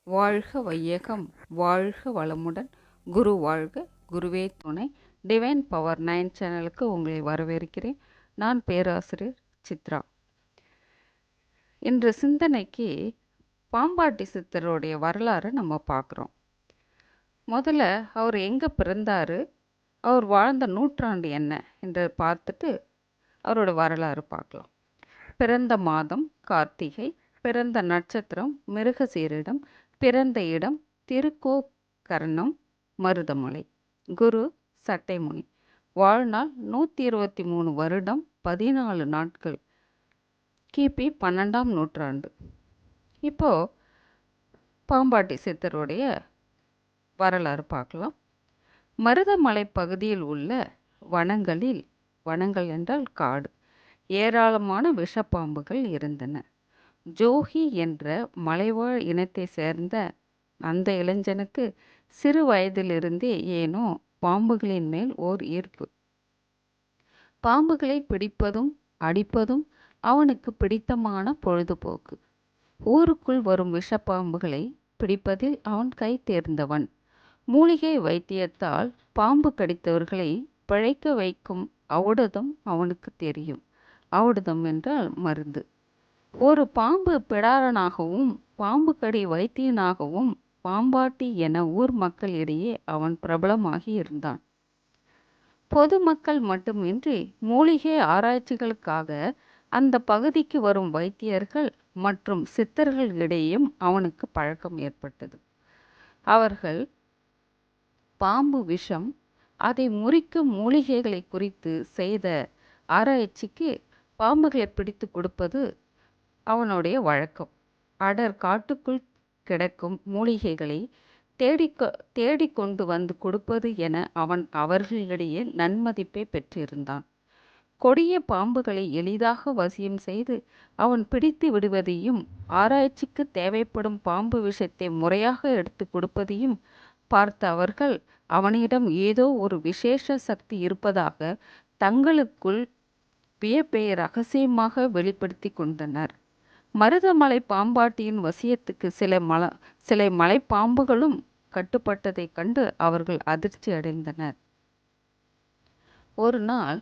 வாழ்க வையகம், வாழ்க வளமுடன், குரு வாழ்க, குருவே துணை. டிவைன் பவர் 9 சேனலுக்கு உங்களை வரவேற்கிறேன். நான் பேராசிரியர் சித்ரா. இன்று சிந்தனைக்கு பாம்பாட்டி சித்தருடைய வரலாறு நம்ம பார்க்குறோம். முதல்ல அவர் எங்கே பிறந்தார், அவர் வாழ்ந்த நூற்றாண்டு என்ன என்று பார்த்துட்டு அவரோட வரலாறு பார்க்கலாம். பிறந்த மாதம் கார்த்திகை, பிறந்த நட்சத்திரம் மிருகசீரிடம், பிறந்த இடம் திருக்கோக்கர்ணம் மருதமலை, குரு சட்டைமுனி, வாழ்நாள் 123 வருடம் 14 நாட்கள், கிபி 12ஆம் நூற்றாண்டு. இப்போ பாம்பாட்டி சித்தருடைய வரலாறு பார்க்கலாம். மருதமலை பகுதியில் உள்ள வனங்களில், வனங்கள் என்றால் காடு, ஏராளமான விஷப்பாம்புகள் இருந்தன. ஜோகி என்ற மலைவாழ் இனத்தை சேர்ந்த அந்த இளைஞனுக்கு சிறு வயதிலிருந்தே ஏனோ பாம்புகளின் மேல் ஓர் ஈர்ப்பு. பாம்புகளை பிடிப்பதும் அடிப்பதும் அவனுக்கு பிடித்தமான பொழுதுபோக்கு. ஊருக்குள் வரும் விஷப்பாம்புகளை பிடிப்பதில் அவன் கை தேர்ந்தவன். மூலிகை வைத்தியத்தால் பாம்பு கடித்தவர்களை பிழைக்க வைக்கும் ஔடதம் அவனுக்கு தெரியும். ஔடதம் என்றால் மருந்து. ஒரு பாம்பு பிடாரனாகவும் பாம்பு கடி வைத்தியனாகவும் பாம்பாட்டி என ஊர் மக்களிடையே அவன் பிரபலமாகி இருந்தான். பொதுமக்கள் மட்டுமின்றி மூலிகை ஆராய்ச்சிகளுக்காக அந்த பகுதிக்கு வரும் வைத்தியர்கள் மற்றும் சித்தர்களிடையேயும் அவனுக்கு பழக்கம் ஏற்பட்டது. அவர்கள் பாம்பு விஷம், அதை முறிக்கும் மூலிகைகளை குறித்து செய்த ஆராய்ச்சிக்கு பாம்புகளை பிடித்து கொடுப்பது அவனுடைய வழக்கம். அடர் காட்டுக்குள் கிடக்கும் மூலிகைகளை தேடிக்கொண்டு வந்து கொடுப்பது என அவன் அவர்களிடையே நன்மதிப்பை பெற்றிருந்தான். கொடிய பாம்புகளை எளிதாக வசியம் செய்து அவன் பிடித்து விடுவதையும், ஆராய்ச்சிக்கு தேவைப்படும் பாம்பு விஷத்தை முறையாக எடுத்து கொடுப்பதையும் பார்த்த அவர்கள் அவனிடம் ஏதோ ஒரு விசேஷ சக்தி இருப்பதாக தங்களுக்குள் வியப்பை ரகசியமாக வெளிப்படுத்தி கொண்டனர். மருதமலை பாம்பாட்டியின் வசியத்துக்கு சில மலைப்பாம்புகளும் கட்டுப்பட்டதைக் கண்டு அவர்கள் அதிர்ச்சி அடைந்தனர். ஒரு நாள்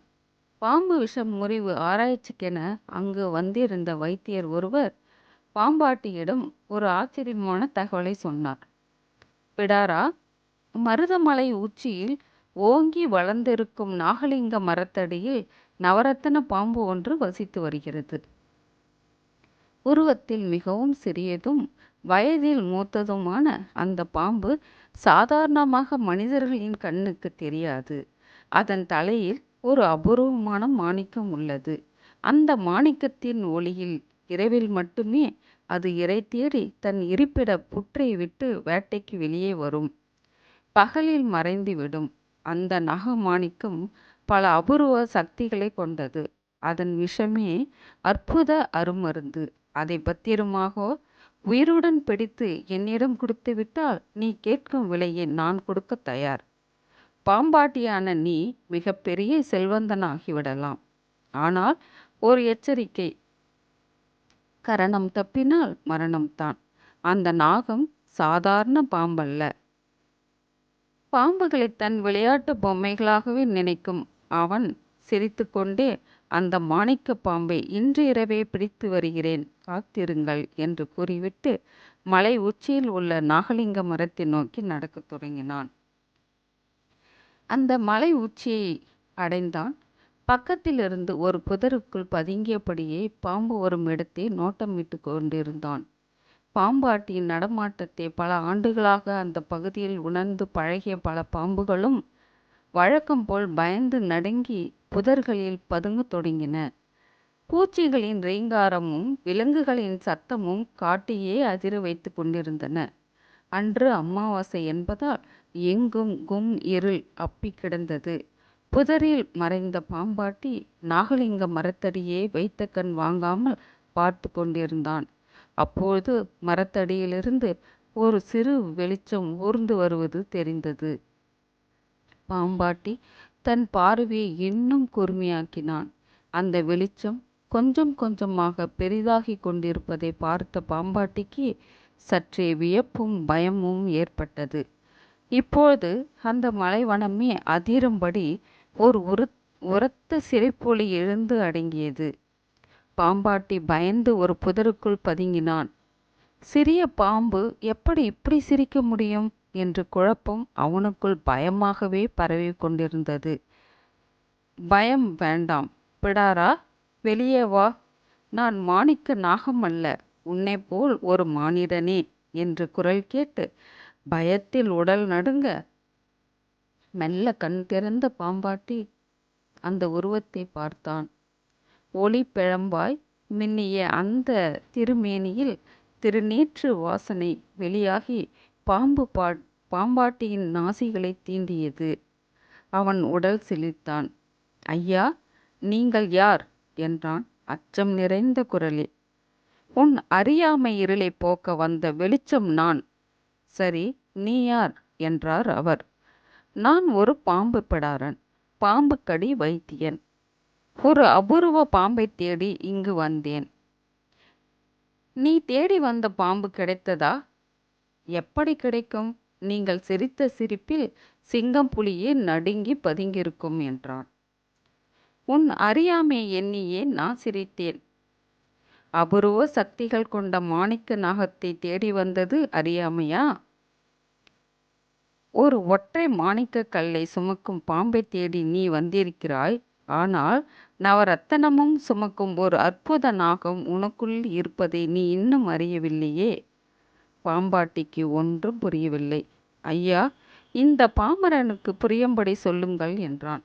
பாம்பு விஷம் முறிவு ஆராய்ச்சிக்கென அங்கு வந்திருந்த வைத்தியர் ஒருவர் பாம்பாட்டியிடம் ஒரு ஆச்சரியமான தகவலை சொன்னார். பிடாரா, மருதமலை உச்சியில் ஓங்கி வளர்ந்திருக்கும் நாகலிங்க மரத்தடியில் நவரத்தன பாம்பு ஒன்று வசித்து வருகிறது. உருவத்தில் மிகவும் சிறியதும் வயதில் மூத்ததுமான அந்த பாம்பு சாதாரணமாக மனிதர்களின் கண்ணுக்கு தெரியாது. அதன் தலையில் ஒரு அபூர்வமான மாணிக்கம் உள்ளது. அந்த மாணிக்கத்தின் ஒளியில் இரவில் மட்டுமே அது இரை தேடி தன் இருப்பிட புற்றை விட்டு வேட்டைக்கு வெளியே வரும். பகலில் மறைந்துவிடும். அந்த நாகமாணிக்கம் பல அபூர்வ சக்திகளை கொண்டது. அதன் விஷமே அற்புத அருமருந்து. அதை பத்திரமாக உயிருடன் பிடித்து என்னிடம் கொடுத்து விட்டால் நீ கேட்கும் விலையை நான் கொடுக்க தயார். பாம்பாட்டியான நீ மிகப்பெரிய செல்வந்தனாகிவிடலாம். ஆனால் ஒரு எச்சரிக்கை, கரணம் தப்பினால் மரணம்தான். அந்த நாகம் சாதாரண பாம்பல்ல. பாம்புகளை தன் விளையாட்டு பொம்மைகளாகவே நினைக்கும் அவன் சிரித்துக்கொண்டே, அந்த மாணிக்க பாம்பை இன்று இரவே பிடித்து வருகிறேன், காத்திருங்கள் என்று கூறிவிட்டு மலை உச்சியில் உள்ள நாகலிங்க மரத்தை நோக்கி நடக்கத் தொடங்கினான். அந்த மலை உச்சியை அடைந்தான். பக்கத்திலிருந்து ஒரு புதருக்குள் பதுங்கியபடியே பாம்பு வரும் இடத்தை நோட்டமிட்டு கொண்டிருந்தான். பாம்பாட்டியின் நடமாட்டத்தை பல ஆண்டுகளாக அந்த பகுதியில் உணர்ந்து பழகிய பல பாம்புகளும் வழக்கம் போல் பயந்து நடுங்கி புதர்களில் பதுங்க தொடங்கின. பூச்சிகளின் ரீங்காரமும் விலங்குகளின் சத்தமும் காட்டையே அதிர வைத்து கொண்டிருந்தன. அன்று அமாவாசை என்பதால் எங்கும் கும் இருள் அப்பி கிடந்தது. புதரில் மறைந்த பாம்பாட்டி நாகலிங்க மரத்தடியே வைத்த கண் வாங்காமல் பார்த்து கொண்டிருந்தான். அப்போது மரத்தடியிலிருந்து ஒரு சிறு வெளிச்சம் ஊர்ந்து வருவது தெரிந்தது. பாம்பாட்டி தன் பார்வையை இன்னும் கூர்மையாக்கினான். அந்த வெளிச்சம் கொஞ்சம் கொஞ்சமாக பெரிதாகி கொண்டிருப்பதை பார்த்த பாம்பாட்டிக்கு சற்றே வியப்பும் பயமும் ஏற்பட்டது. இப்போது அந்த மலைவனமே அதிரும்படி ஒரு உரத்த சிரிப்பொலி எழுந்து அடங்கியது. பாம்பாட்டி பயந்து ஒரு புதருக்குள் பதுங்கினான். சிறிய பாம்பு எப்படி இப்படி சிரிக்க முடியும் என்று குழப்பம் அவனுக்குள் பயமாகவே பரவி கொண்டிருந்தது. பயம் வேண்டாம் பிடாரா, வெளியே வா. நான் மாணிக்க நாகம் அல்ல, உன்னை போல் ஒரு மானிடனே என்று குரல் கேட்டு பயத்தில் உடல் நடுங்க மெல்ல கண் திறந்த பாம்பாட்டி அந்த உருவத்தை பார்த்தான். ஒளி பிழம்பாய் மின்னிய அந்த திருமேனியில் திருநீற்று வாசனை வெளியாகி பாம்பாட்டியின் நாசிகளை தீண்டியது. அவன் உடல் சிலிர்த்தான். ஐயா, நீங்கள் யார் என்றான் அச்சம் நிறைந்த குரலில். உன் அறியாமை இருளை போக்க வந்த வெளிச்சம் நான். சரி, நீ யார் என்றார் அவர். நான் ஒரு பாம்பு பிடாரன், பாம்பு கடி வைத்தியன். ஒரு அபூர்வ பாம்பை தேடி இங்கு வந்தேன். நீ தேடி வந்த பாம்பு கிடைத்ததா? எப்படி கிடைக்கும்? நீங்கள் சிரித்த சிரிப்பில் சிங்கம் புலியே நடுங்கி பதுங்கியிருக்கும் என்றான். உன் அறியாமை எண்ணியே நான் சிரித்தேன். அபூர்வ சக்திகள் கொண்ட மாணிக்க நாகத்தை தேடி வந்தது அறியாமையா? ஒரு ஒற்றை மாணிக்க கல்லை சுமக்கும் பாம்பை தேடி நீ வந்திருக்கிறாய். ஆனால் நவரத்தனமும் சுமக்கும் ஒரு அற்புத நாகம் உனக்குள் இருப்பதை நீ இன்னும் அறியவில்லையே. பாம்பாட்டிக்கு ஒன்றும் புரியவில்லை. ஐயா, இந்த பாமரனுக்கு புரியும்படி சொல்லுங்கள் என்றான்.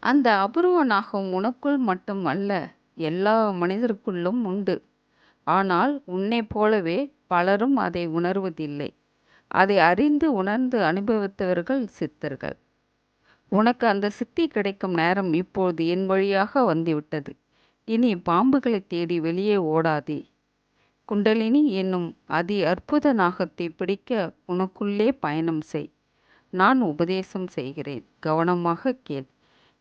அந்த அபூர்வ நாகம் உனக்குள் மட்டும் அல்ல, எல்லா மனிதருக்குள்ளும் உண்டு. ஆனால் உன்னை போலவே பலரும் அதை உணர்வதில்லை. அதை அறிந்து உணர்ந்து அனுபவித்தவர்கள் சித்தர்கள். உனக்கு அந்த சித்தி கிடைக்கும் நேரம் இப்போது என் வழியாக வந்துவிட்டது. இனி பாம்புகளை தேடி வெளியே ஓடாதே. குண்டலினி என்னும் அதி அற்புத நாகத்தை பிடிக்க உனக்குள்ளே பயணம் செய். நான் உபதேசம் செய்கிறேன், கவனமாக கேள்.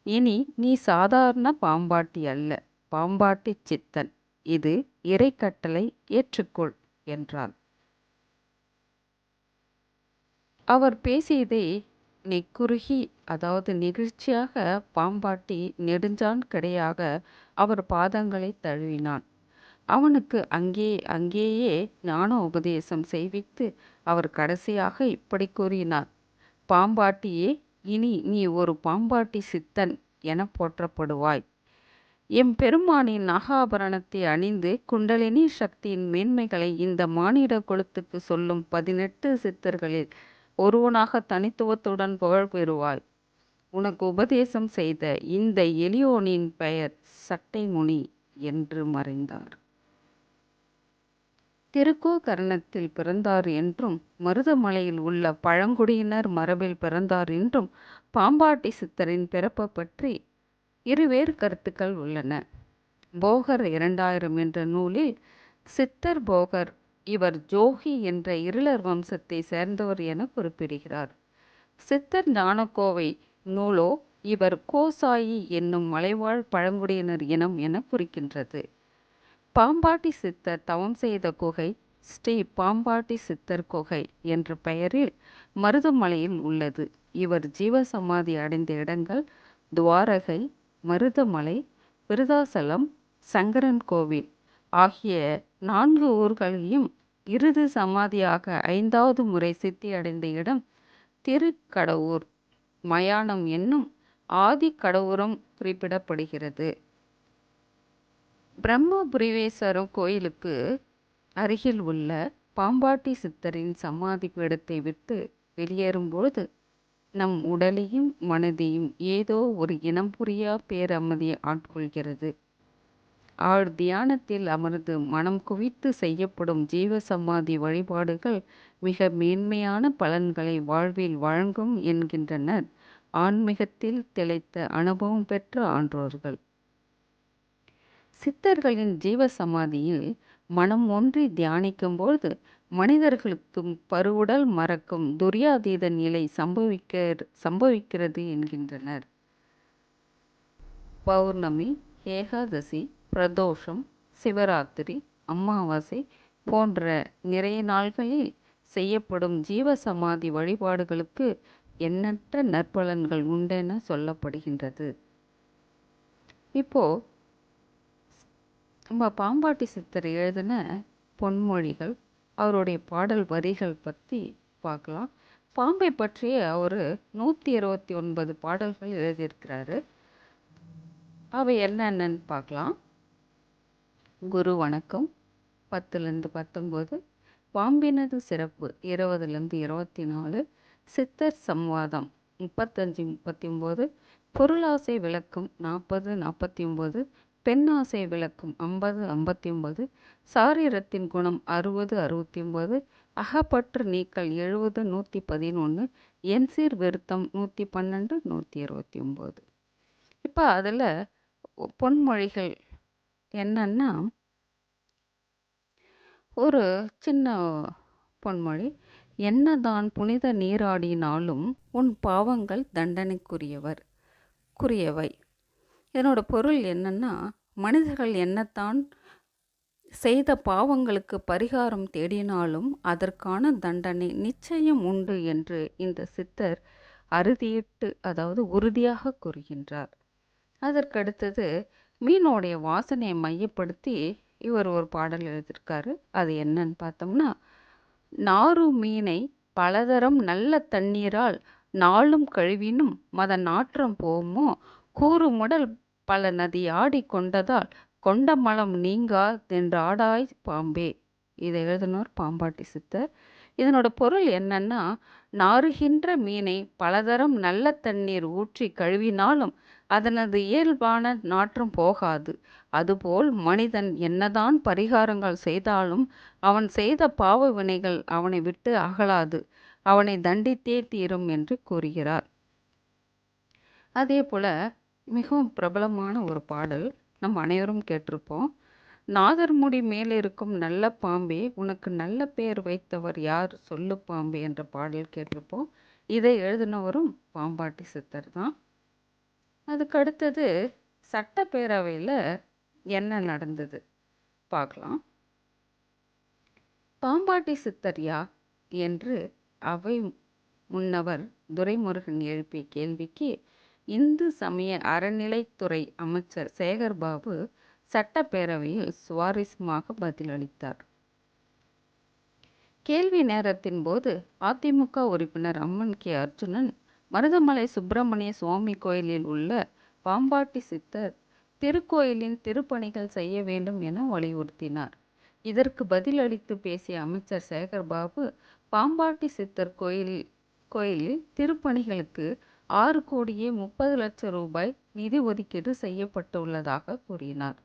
இனி நீ சாதாரண பாம்பாட்டி அல்ல, பாம்பாட்டி சித்தன். இது இறை கட்டளை, ஏற்றுக்கொள் என்றார். அவர் பேசியதை நெக்குருகி, அதாவது நெகிழ்ச்சியாக பாம்பாட்டி நெடுஞ்சான் கிடையாக அவர் பாதங்களை தழுவினான். அவனுக்கு அங்கேயே ஞான உபதேசம் செய்வித்து அவர் கடைசியாக இப்படி கூறினார். பாம்பாட்டியே, இனி நீ ஒரு பாம்பாட்டி சித்தன் என போற்றப்படுவாய். எம்பெருமானின் நாகாபரணத்தை அணிந்து குண்டலினி சக்தியின் மேன்மைகளை இந்த மானிட குலத்துக்கு சொல்லும் 18 சித்தர்களில் ஒருவனாக தனித்துவத்துடன் புகழ் பெறுவாய். உனக்கு உபதேசம் செய்த இந்த எளியோனின் பெயர் சட்டைமுனி என்று மறைந்தார். திருக்கோகரணத்தில் பிறந்தார் என்றும் மருதமலையில் உள்ள பழங்குடியினர் மரபில் பிறந்தார் என்றும் பாம்பாட்டி சித்தரின் பிறப்பு பற்றி இருவேறு கருத்துக்கள் உள்ளன. போகர் 2000 என்ற நூலில் சித்தர் போகர் இவர் ஜோகி என்ற இருளர் வம்சத்தை சேர்ந்தவர் என குறிப்பிடுகிறார். சித்தர் ஞானக்கோவை நூலோ இவர் கோசாயி என்னும் மலைவாழ் பழங்குடியினர் இனம் என குறிக்கின்றது. பாம்பாட்டி சித்தர் தவம் செய்த குகை ஸ்ரீ பாம்பாட்டி சித்தர் குகை என்ற பெயரில் மருதமலையில் உள்ளது. இவர் ஜீவசமாதி அடைந்த இடங்கள் துவாரகை, மருதமலை, விருதாசலம், சங்கரன் கோவில் ஆகிய 4 ஊர்களையும் இறுதி சமாதியாக 5வது முறை சித்தி அடைந்த இடம் திருக்கடவூர் மயானம் என்னும் ஆதி கடவுரம் குறிப்பிடப்படுகிறது. பிரம்மபுரிவேஸ்வரர் கோயிலுக்கு அருகில் உள்ள பாம்பாட்டி சித்தரின் சமாதி பீடத்தை விட்டு வெளியேறும்போது நம் உடலையும் மனதையும் ஏதோ ஒரு இனம் புரியா பேரமதி ஆட்கொள்கிறது. ஆழ் தியானத்தில் அமர்ந்து மனம் குவித்து செய்யப்படும் ஜீவசமாதி வழிபாடுகள் மிக மேன்மையான பலன்களை வாழ்வில் வழங்கும் என்கின்றனர் ஆன்மீகத்தில் திளைத்த அனுபவம் பெற்ற ஆன்றோர்கள். சித்தர்களின் ஜீவசமாதியில் மனம் ஒன்றி தியானிக்கும்போது மனிதர்களுக்கும் பருவுடல் மறக்கும் துரியாதீத நிலை சம்பவிக்கிறது என்கின்றனர். பௌர்ணமி, ஏகாதசி, பிரதோஷம், சிவராத்திரி, அமாவாசை, போன்ற நிறைய நாள்களில் செய்யப்படும் ஜீவசமாதி வழிபாடுகளுக்கு எண்ணற்ற நற்பலன்கள் உண்டென சொல்லப்படுகின்றது. இப்போ நம்ம பாம்பாட்டி சித்தர் எழுதின பொன்மொழிகள், அவருடைய பாடல் வரிகள் பற்றி பார்க்கலாம். பாம்பை பற்றிய அவர் 129 பாடல்கள் எழுதியிருக்கிறாரு. அவை என்னென்னு பார்க்கலாம். குரு வணக்கம் 10-19, பாம்பினது சிறப்பு 20-24, சித்தர் சம்வாதம் 35-39, பொருளாசை விளக்கம் 40-49, பெண்ணாசை விளக்கம் 50-59, சாரீரத்தின் குணம் 60-69, அகப்பற்று நீக்கல் 70-111, என்சீர் விருத்தம் 112-129. இப்போ அதில் பொன்மொழிகள் என்னன்னா, ஒரு சின்ன பொன்மொழி: என்னதான் புனித நீராடினாலும் உன் பாவங்கள் தண்டனைக்குரியவை. இதனோட பொருள் என்னன்னா, மனிதர்கள் என்னத்தான் செய்த பாவங்களுக்கு பரிகாரம் தேடினாலும் அதற்கான தண்டனை நிச்சயம் உண்டு என்று இந்த சித்தர் அதாவது உறுதியாக கூறுகின்றார். அதற்கடுத்தது மீனோடைய வாசனையை மையப்படுத்தி இவர் ஒரு பாடல் எழுதியிருக்காரு. அது என்னன்னு பார்த்தோம்னா, நாறு மீனை பலதரம் நல்ல தண்ணீரால் நாளும் கழுவினும் மத நாற்றம் போமோ, கூறுமுடல் பல நதி ஆடி கொண்டதால் கொண்ட மலம் நீங்காதென்றாடாய் பாம்பே. இதை எழுதினோர் பாம்பாட்டி சித்தர். இதனோட பொருள் என்னன்னா, நாறுகின்ற மீனை பலதரம் நல்ல தண்ணீர் ஊற்றி கழுவினாலும் அதனது இயல்பான நாற்றம் போகாது. அதுபோல் மனிதன் என்னதான் பரிகாரங்கள் செய்தாலும் அவன் செய்த பாவ வினைகள் அவனை விட்டு அகலாது, அவனை தண்டித்தே தீரும் என்று கூறுகிறார். அதே போல மிகவும் பிரபலமான ஒரு பாடல் நம் அனைவரும் கேட்டிருப்போம். நாதர்முடி மேலிருக்கும் நல்ல பாம்பே, உனக்கு நல்ல பெயர் வைத்தவர் யார் சொல்லு பாம்பே என்ற பாடல் கேட்டிருப்போம். இதை எழுதினவரும் பாம்பாட்டி சித்தர் தான். அதுக்கு அடுத்தது சட்டப்பேரவையில் என்ன நடந்தது பார்க்கலாம். பாம்பாட்டி சித்தர் யார் என்று அவை முன்னவர் துரைமுருகன் எழுப்பிய கேள்விக்கு இந்து சமய அறநிலைத்துறை அமைச்சர் சேகர்பாபு சட்டப்பேரவையில் சுவாரஸ்யமாக பதிலளித்தார். கேள்வி நேரத்தின் போது அதிமுக உறுப்பினர் அம்மன் கே. அர்ஜுனன் மருதமலை சுப்பிரமணிய சுவாமி கோயிலில் உள்ள பாம்பாட்டி சித்தர் திருக்கோயிலின் திருப்பணிகள் செய்ய வேண்டும் என வலியுறுத்தினார். இதற்கு பதிலளித்து பேசிய அமைச்சர் சேகர்பாபு, பாம்பாட்டி சித்தர் கோயிலில் திருப்பணிகளுக்கு 6,30,00,000 ரூபாய் நிதி ஒதுக்கீடு செய்யப்பட்டுள்ளதாக கூறினார்.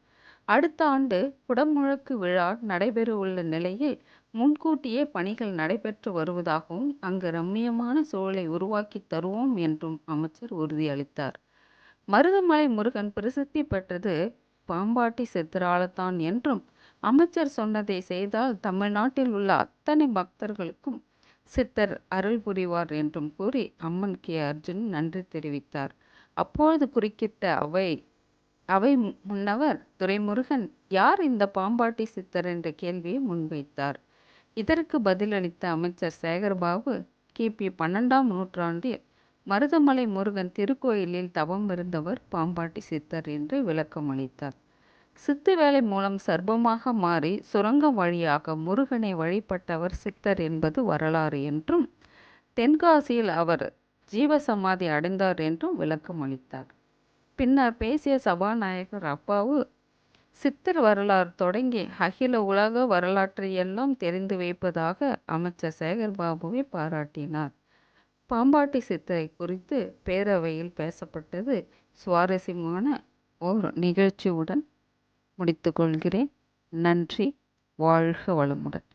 அடுத்த ஆண்டு குடமுழக்கு விழா நடைபெறவுள்ள நிலையில் முன்கூட்டியே பணிகள் நடைபெற்று வருவதாகவும் அங்கு ரம்மியமான சூழலை உருவாக்கி தருவோம் என்றும் அமைச்சர் உறுதியளித்தார். மருதமலை முருகன் பிரசித்தி பெற்றது பாம்பாட்டி சித்தரால்தான் என்றும், அமைச்சர் சொன்னதை செய்தால் தமிழ்நாட்டில் உள்ள அத்தனை பக்தர்களுக்கும் சித்தர் அருள் புரிவார் என்றும் கூறி அம்மன் கே. அர்ஜுன் நன்றி தெரிவித்தார். அப்பொழுது குறுக்கிட்ட அவை முன்னவர் துரைமுருகன், யார் இந்த பாம்பாட்டி சித்தர் என்ற கேள்வியை முன்வைத்தார். இதற்கு பதிலளித்த அமைச்சர் சேகர்பாபு, கிபி 12ஆம் நூற்றாண்டில் மருதமலை முருகன் திருக்கோயிலில் தவம் இருந்தவர் பாம்பாட்டி சித்தர் என்று விளக்கம் அளித்தார். சித்து வேலை மூலம் சர்ப்பமாக மாறி சுரங்கம் வழியாக முருகனை வழிபட்டவர் சித்தர் என்பது வரலாறு என்றும், தென்காசியில் அவர் ஜீவசமாதி அடைந்தார் என்றும் விளக்கம் அளித்தார். பின்னர் பேசிய சபாநாயகர் அப்பாவு, சித்தர் வரலாறு தொடங்கி அகில உலக வரலாற்றை எல்லாம் தெரிந்து வைப்பதாக அமைச்சர் சேகர்பாபுவை பாராட்டினார். பாம்பாட்டி சித்தரை குறித்து பேரவையில் பேசப்பட்டது சுவாரஸ்யமான ஒரு நிகழ்ச்சியுடன் முடித்துக்கொள்கிறேன். நன்றி. வாழ்க வளமுடன்.